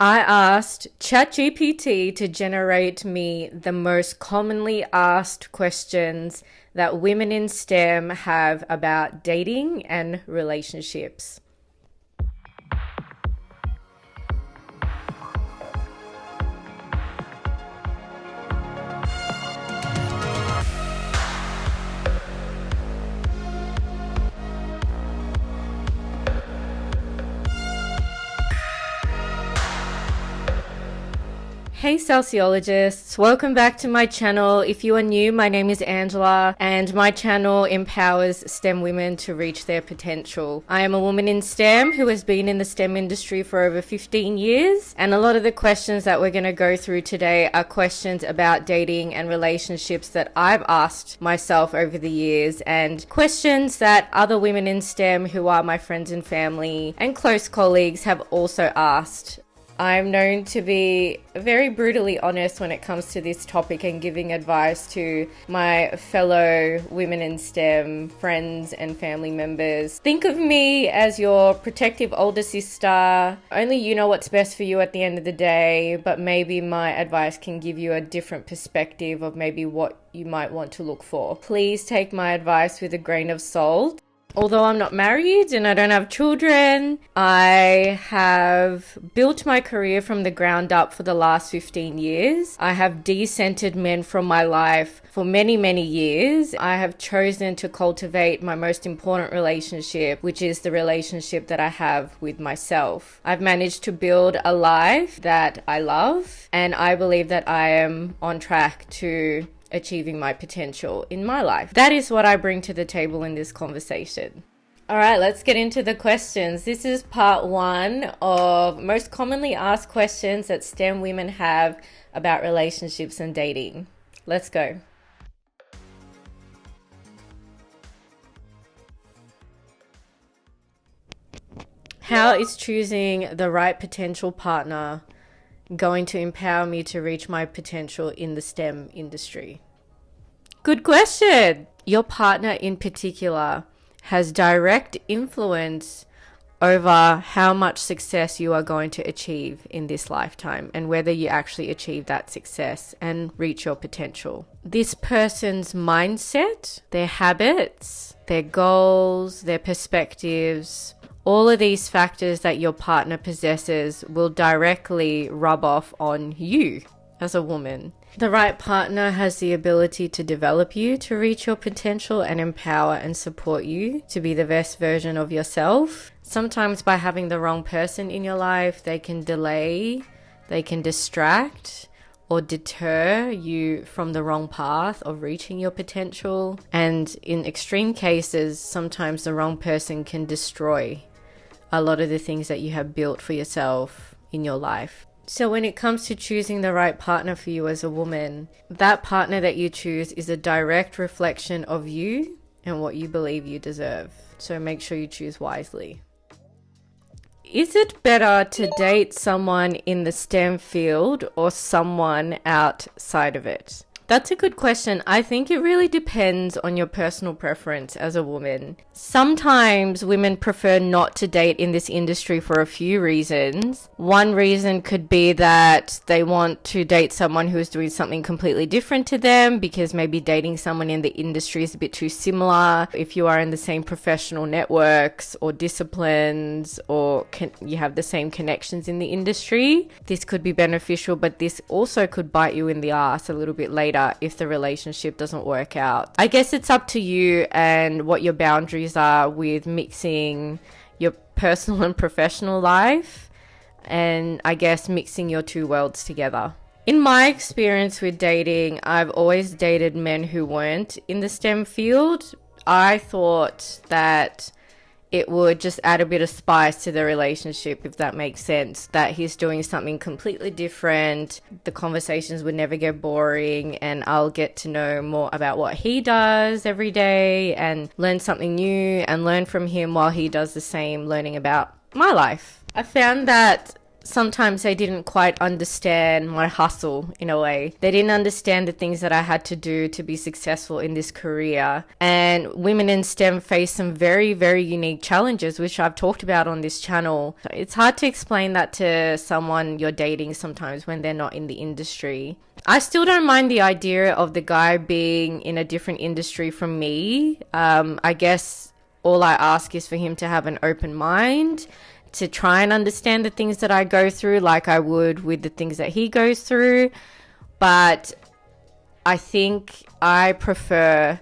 I asked ChatGPT to generate me the most commonly asked questions that women in STEM have about dating and relationships. Hey Salceologists, welcome back to my channel. If you are new, my name is Angela and my channel empowers STEM women to reach their potential. I am a woman in STEM who has been in the STEM industry for over 15 years, and a lot of the questions that we're going to go through today are questions about dating and relationships that I've asked myself over the years, and questions that other women in STEM who are my friends and family and close colleagues have also asked. I'm known to be very brutally honest when it comes to this topic and giving advice to my fellow women in STEM friends and family members. Think of me as your protective older sister. Only you know what's best for you at the end of the day, but maybe my advice can give you a different perspective of maybe what you might want to look for. Please take my advice with a grain of salt. Although I'm not married and I don't have children, I have built my career from the ground up for the last 15 years. I have decentered men from my life for many, many years. I have chosen to cultivate my most important relationship, which is the relationship that I have with myself. I've managed to build a life that I love, and I believe that I am on track to achieving my potential in my life. That is what I bring to the table in this conversation. All right, let's get into the questions. This is part one of most commonly asked questions that STEM women have about relationships and dating. Let's go. How is choosing the right potential partner going to empower me to reach my potential in the STEM industry? Good question. Your partner in particular has direct influence over how much success you are going to achieve in this lifetime and whether you actually achieve that success and reach your potential. This person's mindset, their habits, their goals, their perspectives, all of these factors that your partner possesses will directly rub off on you as a woman. The right partner has the ability to develop you to reach your potential and empower and support you to be the best version of yourself. Sometimes by having the wrong person in your life, they can delay, they can distract, or deter you from the wrong path of reaching your potential. And in extreme cases, sometimes the wrong person can destroy a lot of the things that you have built for yourself in your life. So when it comes to choosing the right partner for you as a woman, that partner that you choose is a direct reflection of you and what you believe you deserve. So make sure you choose wisely. Is it better to date someone in the STEM field or someone outside of it? That's a good question. I think it really depends on your personal preference as a woman. Sometimes women prefer not to date in this industry for a few reasons. One reason could be that they want to date someone who is doing something completely different to them, because maybe dating someone in the industry is a bit too similar. If you are in the same professional networks or disciplines, or you have the same connections in the industry, this could be beneficial, but this also could bite you in the ass a little bit later if the relationship doesn't work out. I guess it's up to you and what your boundaries are with mixing your personal and professional life, and I guess mixing your two worlds together. In my experience with dating, I've always dated men who weren't in the STEM field. I thought that it would just add a bit of spice to the relationship, if that makes sense, that he's doing something completely different. The conversations would never get boring, and I'll get to know more about what he does every day and learn something new and learn from him while he does the same, learning about my life. I found that sometimes they didn't quite understand my hustle in a way. They didn't understand the things that I had to do to be successful in this career. And women in STEM face some very, very unique challenges, which I've talked about on this channel. It's hard to explain that to someone you're dating sometimes when they're not in the industry. I still don't mind the idea of the guy being in a different industry from me. I guess all I ask is for him to have an open mind, to try and understand the things that I go through like I would with the things that he goes through. But I think I prefer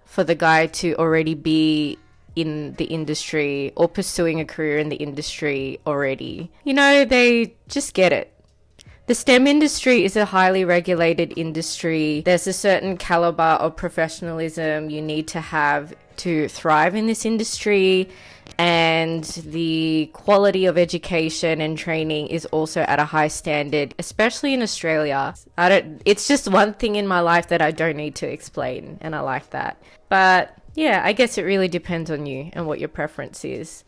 for the guy to already be in the industry or pursuing a career in the industry already. You know, they just get it. The STEM industry is a highly regulated industry. There's a certain caliber of professionalism you need to have to thrive in this industry, and the quality of education and training is also at a high standard, especially in Australia. It's just one thing in my life that I don't need to explain, and I like that. But yeah, I guess it really depends on you and what your preference is.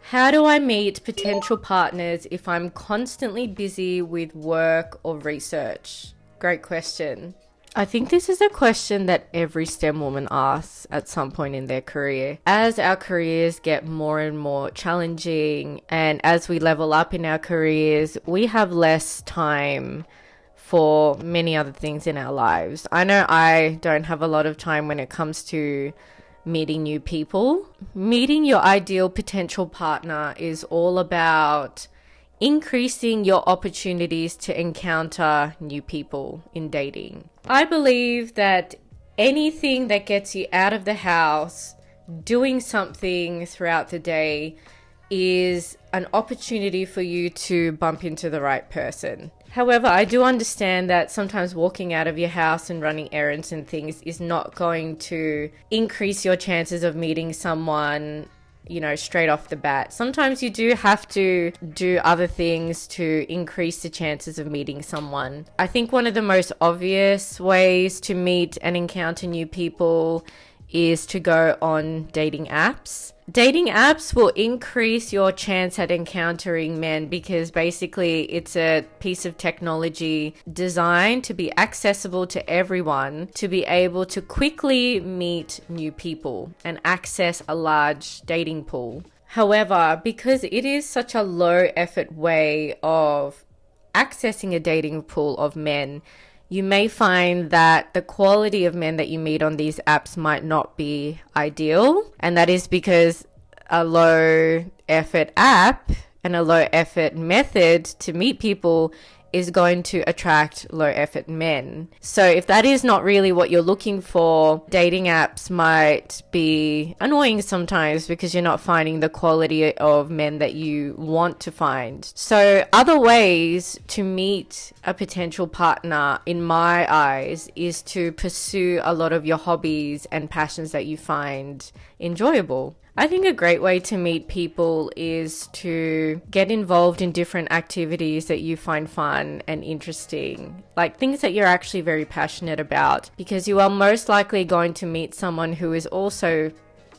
How do I meet potential partners if I'm constantly busy with work or research? Great question. I think this is a question that every STEM woman asks at some point in their career. As our careers get more and more challenging, and as we level up in our careers, we have less time for many other things in our lives. I know I don't have a lot of time when it comes to meeting new people. Meeting your ideal potential partner is all about increasing your opportunities to encounter new people in dating. I believe that anything that gets you out of the house, doing something throughout the day, is an opportunity for you to bump into the right person. However, I do understand that sometimes walking out of your house and running errands and things is not going to increase your chances of meeting someone, you know, straight off the bat. Sometimes you do have to do other things to increase the chances of meeting someone. I think one of the most obvious ways to meet and encounter new people is to go on dating apps. Dating apps will increase your chance at encountering men because basically it's a piece of technology designed to be accessible to everyone, to be able to quickly meet new people and access a large dating pool. However, because it is such a low effort way of accessing a dating pool of men, you may find that the quality of men that you meet on these apps might not be ideal. And that is because a low effort app and a low effort method to meet people is going to attract low effort men. So if that is not really what you're looking for, dating apps might be annoying sometimes because you're not finding the quality of men that you want to find. So other ways to meet a potential partner, in my eyes, is to pursue a lot of your hobbies and passions that you find enjoyable. I think a great way to meet people is to get involved in different activities that you find fun and interesting, like things that you're actually very passionate about, because you are most likely going to meet someone who is also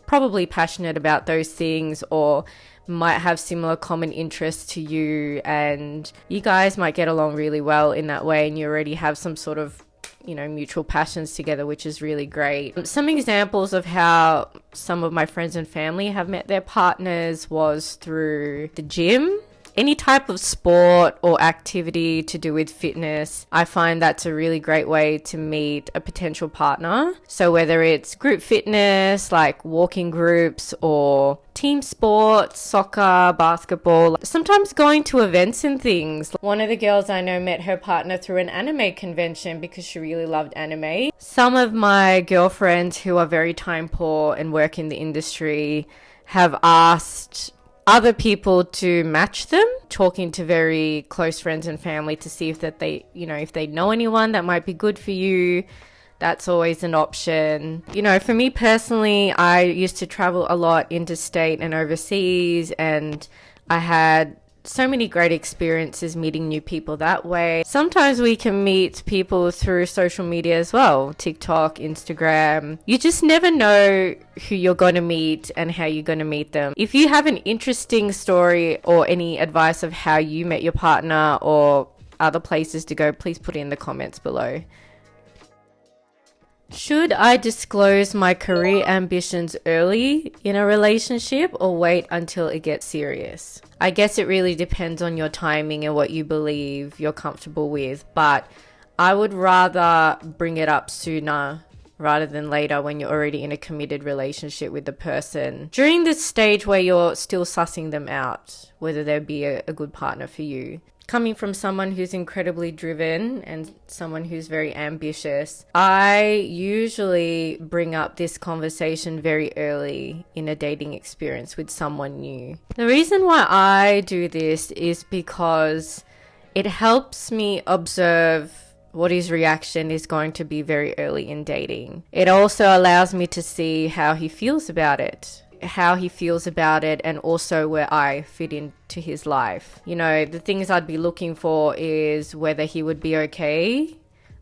probably passionate about those things or might have similar common interests to you, and you guys might get along really well in that way, and you already have some sort of, you know, mutual passions together, which is really great. Some examples of how some of my friends and family have met their partners was through the gym. Any type of sport or activity to do with fitness, I find that's a really great way to meet a potential partner. So whether it's group fitness, like walking groups, or team sports, soccer, basketball, sometimes going to events and things. One of the girls I know met her partner through an anime convention because she really loved anime. Some of my girlfriends who are very time poor and work in the industry have asked other people to match them, talking to very close friends and family to see if if they know anyone that might be good for you. That's always an option. You know, for me personally, I used to travel a lot interstate and overseas, and I had so many great experiences meeting new people that way. Sometimes we can meet people through social media as well, TikTok, Instagram. You just never know who you're going to meet and how you're going to meet them. If you have an interesting story or any advice of how you met your partner or other places to go, please put it in the comments below. Should I disclose my career ambitions early in a relationship or wait until it gets serious? I guess it really depends on your timing and what you believe you're comfortable with, but I would rather bring it up sooner rather than later when you're already in a committed relationship with the person. During this stage where you're still sussing them out, whether they'll be a good partner for you. Coming from someone who's incredibly driven and someone who's very ambitious, I usually bring up this conversation very early in a dating experience with someone new. The reason why I do this is because it helps me observe what his reaction is going to be very early in dating. It also allows me to see how he feels about it. And also where I fit into his life. You know, the things I'd be looking for is whether he would be okay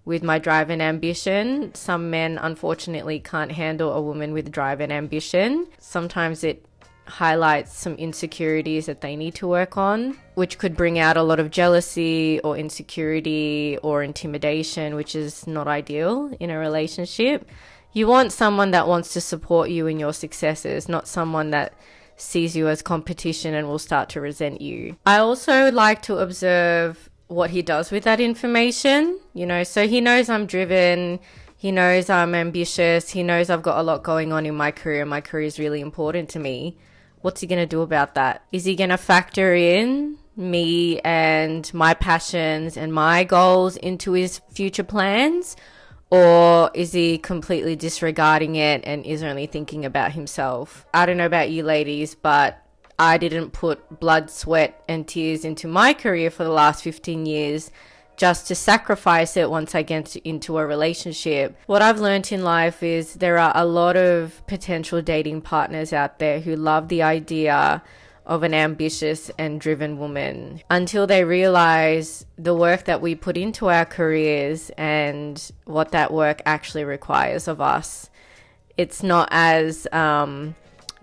with my drive and ambition. Some men unfortunately can't handle a woman with drive and ambition. Sometimes it highlights some insecurities that they need to work on, which could bring out a lot of jealousy or insecurity or intimidation, which is not ideal in a relationship. You want someone that wants to support you in your successes, not someone that sees you as competition and will start to resent you. I also like to observe what he does with that information, you know, so he knows I'm driven, he knows I'm ambitious, he knows I've got a lot going on in my career. My career is really important to me. What's he going to do about that? Is he going to factor in me and my passions and my goals into his future plans? Or is he completely disregarding it and is only thinking about himself? I don't know about you ladies, but I didn't put blood, sweat, and tears into my career for the last 15 years just to sacrifice it once I get into a relationship. What I've learned in life is there are a lot of potential dating partners out there who love the idea of an ambitious and driven woman until they realize the work that we put into our careers and what that work actually requires of us. It's not as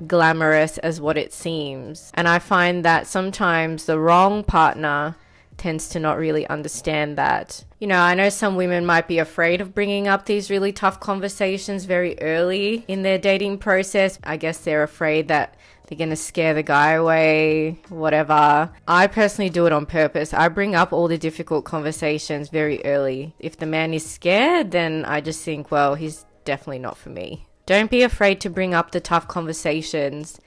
glamorous as what it seems. And I find that sometimes the wrong partner tends to not really understand that. You know, I know some women might be afraid of bringing up these really tough conversations very early in their dating process. I guess they're afraid that they're going to scare the guy away, whatever. I personally do it on purpose. I bring up all the difficult conversations very early. If the man is scared, then I just think, well, he's definitely not for me. Don't be afraid to bring up the tough conversations.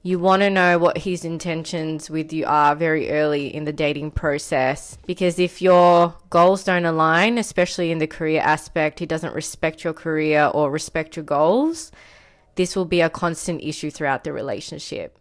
You want to know what his intentions with you are very early in the dating process. Because if your goals don't align, especially in the career aspect, he doesn't respect your career or respect your goals, this will be a constant issue throughout the relationship.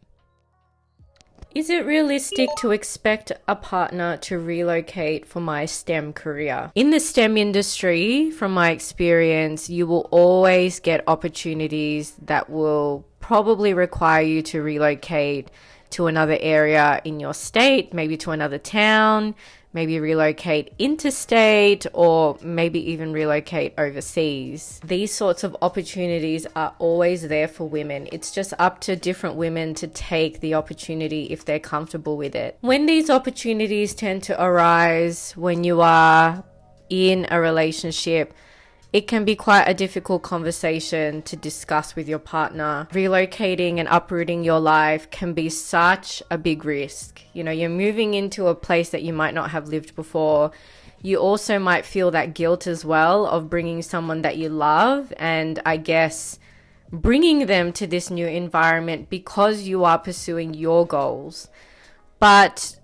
Is it realistic to expect a partner to relocate for my STEM career? In the STEM industry, from my experience, you will always get opportunities that will probably require you to relocate to another area in your state, maybe to another town, maybe relocate interstate, or maybe even relocate overseas. These sorts of opportunities are always there for women. It's just up to different women to take the opportunity if they're comfortable with it. When these opportunities tend to arise when you are in a relationship, it can be quite a difficult conversation to discuss with your partner. Relocating and uprooting your life can be such a big risk. You know, you're moving into a place that you might not have lived before. You also might feel that guilt as well of bringing someone that you love and I guess bringing them to this new environment because you are pursuing your goals. But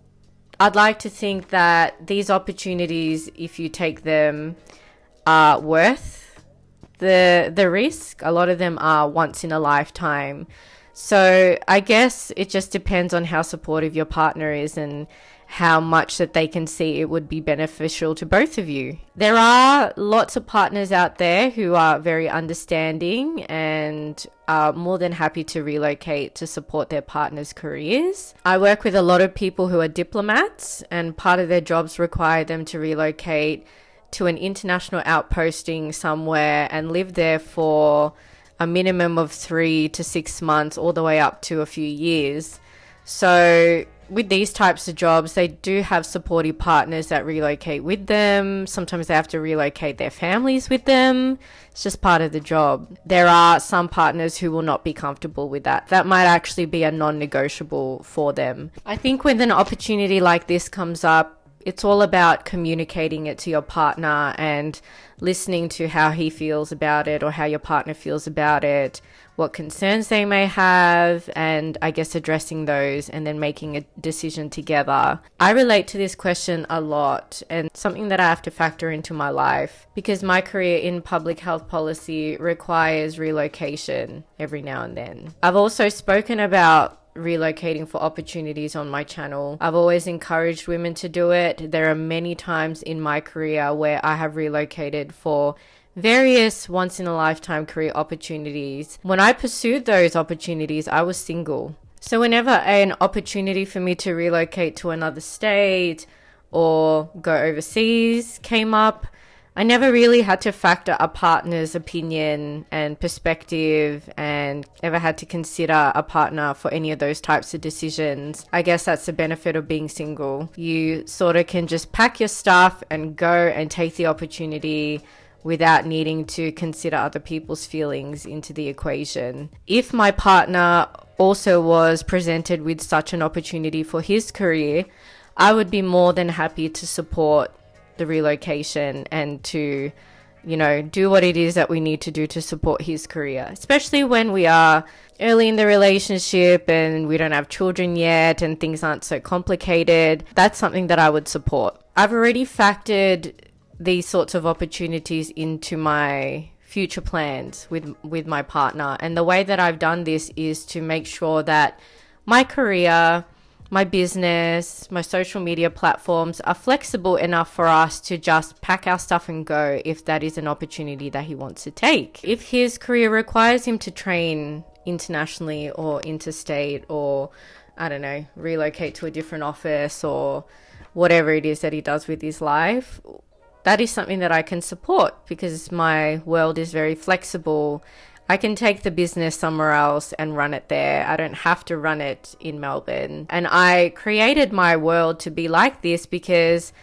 I'd like to think that these opportunities, if you take them, are worth the risk. A lot of them are once in a lifetime. So I guess it just depends on how supportive your partner is and how much that they can see it would be beneficial to both of you. There are lots of partners out there who are very understanding and are more than happy to relocate to support their partner's careers. I work with a lot of people who are diplomats, and part of their jobs require them to relocate to an international outposting somewhere and live there for a minimum of 3 to 6 months, all the way up to a few years. So with these types of jobs, they do have supportive partners that relocate with them. Sometimes they have to relocate their families with them. It's just part of the job. There are some partners who will not be comfortable with that. That might actually be a non-negotiable for them. I think when an opportunity like this comes up, it's all about communicating it to your partner and listening to how he feels about it or how your partner feels about it, what concerns they may have, and I guess addressing those and then making a decision together. I relate to this question a lot, and something that I have to factor into my life because my career in public health policy requires relocation every now and then. I've also spoken about relocating for opportunities on my channel. I've always encouraged women to do it. There are many times in my career where I have relocated for various once in a lifetime career opportunities. When I pursued those opportunities, I was single. So whenever an opportunity for me to relocate to another state or go overseas came up, I never really had to factor a partner's opinion and perspective and ever had to consider a partner for any of those types of decisions. I guess that's the benefit of being single. You sort of can just pack your stuff and go and take the opportunity without needing to consider other people's feelings into the equation. If my partner also was presented with such an opportunity for his career, I would be more than happy to support the relocation and to, do what it is that we need to do to support his career, especially when we are early in the relationship and we don't have children yet and things aren't so complicated. That's something that I would support. I've already factored these sorts of opportunities into my future plans with my partner. And the way that I've done this is to make sure that my career, my business, my social media platforms are flexible enough for us to just pack our stuff and go if that is an opportunity that he wants to take. If his career requires him to train internationally or interstate or, relocate to a different office or whatever it is that he does with his life, that is something that I can support because my world is very flexible. I can take the business somewhere else and run it there. I don't have to run it in Melbourne. And I created my world to be like this because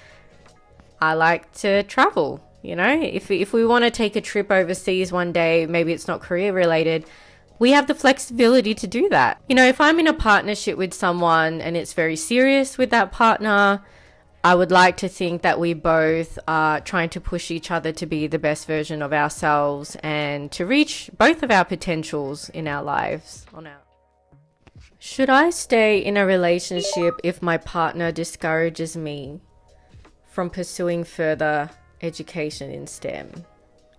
I like to travel. If we want to take a trip overseas one day, maybe it's not career related, we have the flexibility to do that. If I'm in a partnership with someone and it's very serious with that partner, I would like to think that we both are trying to push each other to be the best version of ourselves and to reach both of our potentials in our lives. Should I stay in a relationship if my partner discourages me from pursuing further education in STEM?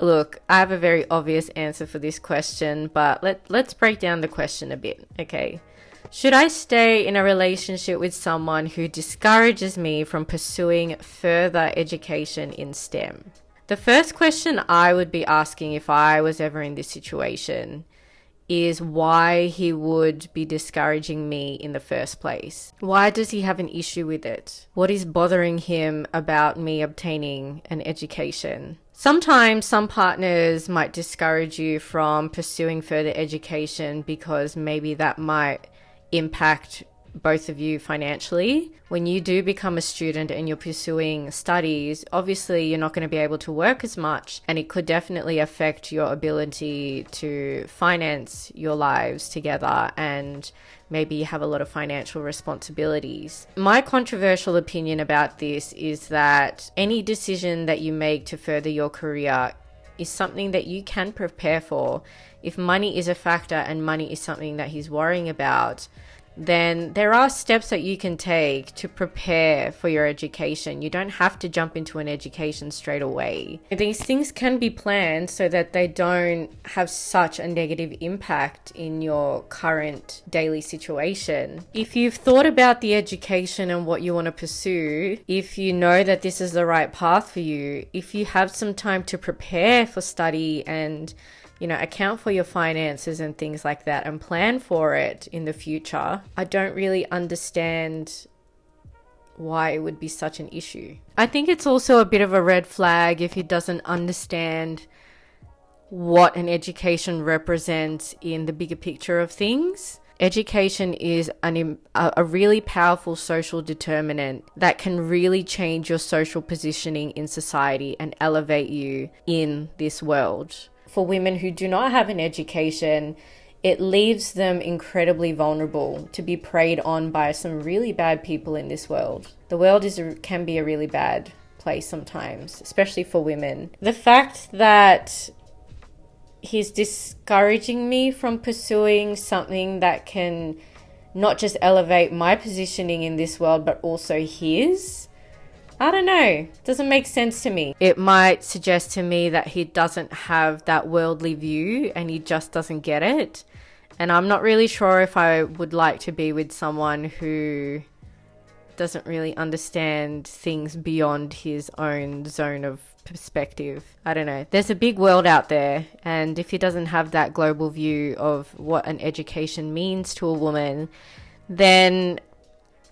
Look, I have a very obvious answer for this question, but let's break down the question a bit, okay? Should I stay in a relationship with someone who discourages me from pursuing further education in STEM? The first question I would be asking if I was ever in this situation is why he would be discouraging me in the first place. Why does he have an issue with it? What is bothering him about me obtaining an education? Sometimes some partners might discourage you from pursuing further education because maybe that might impact both of you financially. When you do become a student and you're pursuing studies, obviously you're not going to be able to work as much, and it could definitely affect your ability to finance your lives together, and maybe you have a lot of financial responsibilities. My controversial opinion about this is that any decision that you make to further your career is something that you can prepare for. If money is a factor and money is something that he's worrying about, then there are steps that you can take to prepare for your education. You don't have to jump into an education straight away. These things can be planned so that they don't have such a negative impact in your current daily situation. If you've thought about the education and what you want to pursue, if you know that this is the right path for you, if you have some time to prepare for study and account for your finances and things like that and plan for it in the future, I don't really understand why it would be such an issue. I think it's also a bit of a red flag if he doesn't understand what an education represents in the bigger picture of things. Education is a really powerful social determinant that can really change your social positioning in society and elevate you in this world. For women who do not have an education, it leaves them incredibly vulnerable to be preyed on by some really bad people in this world. The world can be a really bad place sometimes, especially for women. The fact that he's discouraging me from pursuing something that can not just elevate my positioning in this world, but also his, I don't know. It doesn't make sense to me. It might suggest to me that he doesn't have that worldly view and he just doesn't get it. And I'm not really sure if I would like to be with someone who doesn't really understand things beyond his own zone of perspective. I don't know. There's a big world out there, and if he doesn't have that global view of what an education means to a woman, then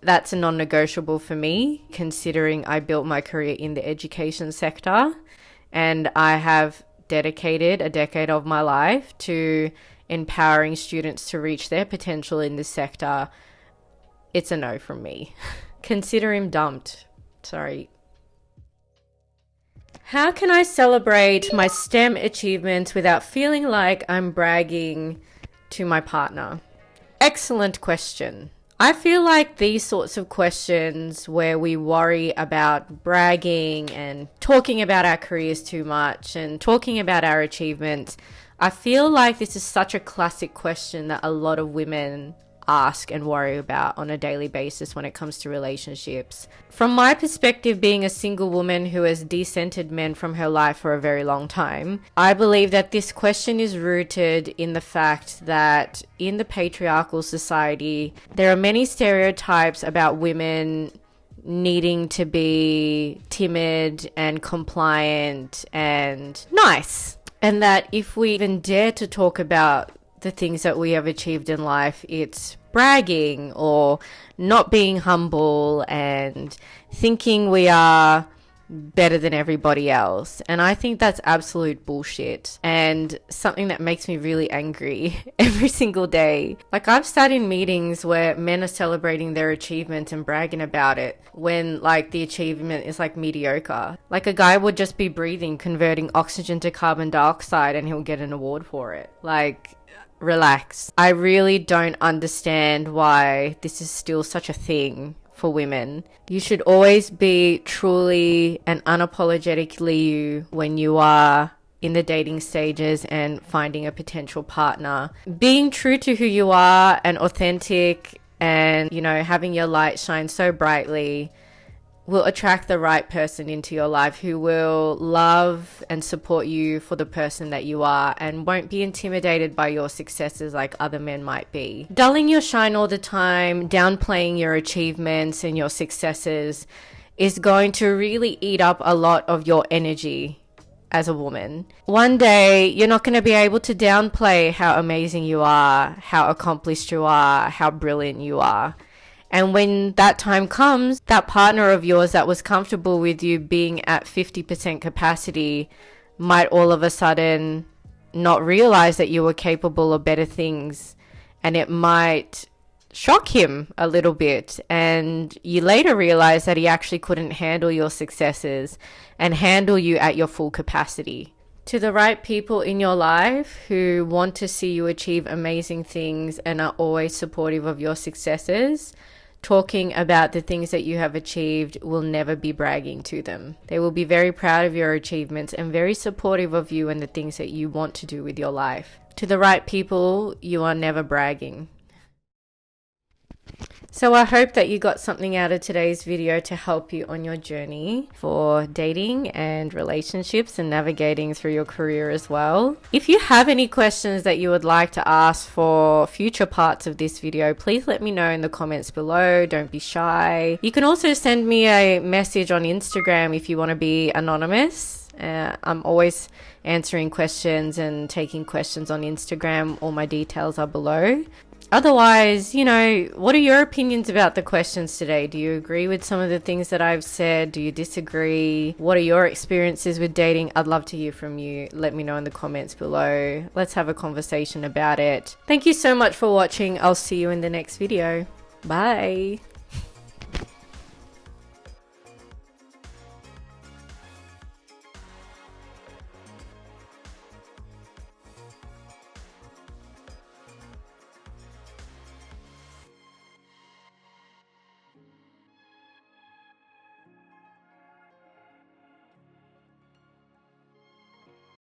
that's a non-negotiable for me, considering I built my career in the education sector and I have dedicated a decade of my life to empowering students to reach their potential in this sector. It's a no from me. Consider him dumped. Sorry. How can I celebrate my STEM achievements without feeling like I'm bragging to my partner? Excellent question. I feel like these sorts of questions where we worry about bragging and talking about our careers too much and talking about our achievements, I feel like this is such a classic question that a lot of women ask and worry about on a daily basis when it comes to relationships. From my perspective, being a single woman who has decentered men from her life for a very long time, I believe that this question is rooted in the fact that in the patriarchal society, there are many stereotypes about women needing to be timid and compliant and nice. And that if we even dare to talk about the things that we have achieved in life, it's bragging or not being humble and thinking we are better than everybody else. And I think that's absolute bullshit and something that makes me really angry every single day. Like, I've sat in meetings where men are celebrating their achievement and bragging about it when like the achievement is like mediocre. Like, a guy would just be breathing, converting oxygen to carbon dioxide, and he'll get an award for it. Like, relax. I really don't understand why this is still such a thing for women. You should always be truly and unapologetically you when you are in the dating stages and finding a potential partner. Being true to who you are and authentic and, having your light shine so brightly will attract the right person into your life who will love and support you for the person that you are and won't be intimidated by your successes like other men might be. Dulling your shine all the time, downplaying your achievements and your successes is going to really eat up a lot of your energy as a woman. One day, you're not going to be able to downplay how amazing you are, how accomplished you are, how brilliant you are. And when that time comes, that partner of yours that was comfortable with you being at 50% capacity might all of a sudden not realize that you were capable of better things. And it might shock him a little bit. And you later realize that he actually couldn't handle your successes and handle you at your full capacity. To the right people in your life who want to see you achieve amazing things and are always supportive of your successes, talking about the things that you have achieved will never be bragging to them. They will be very proud of your achievements and very supportive of you and the things that you want to do with your life. To the right people, you are never bragging. So I hope that you got something out of today's video to help you on your journey for dating and relationships and navigating through your career as well. If you have any questions that you would like to ask for future parts of this video, please let me know in the comments below. Don't be shy. You can also send me a message on Instagram if you want to be anonymous. I'm always answering questions and taking questions on Instagram. All my details are below. Otherwise, what are your opinions about the questions today? Do you agree with some of the things that I've said? Do you disagree? What are your experiences with dating? I'd love to hear from you. Let me know in the comments below. Let's have a conversation about it. Thank you so much for watching. I'll see you in the next video. Bye.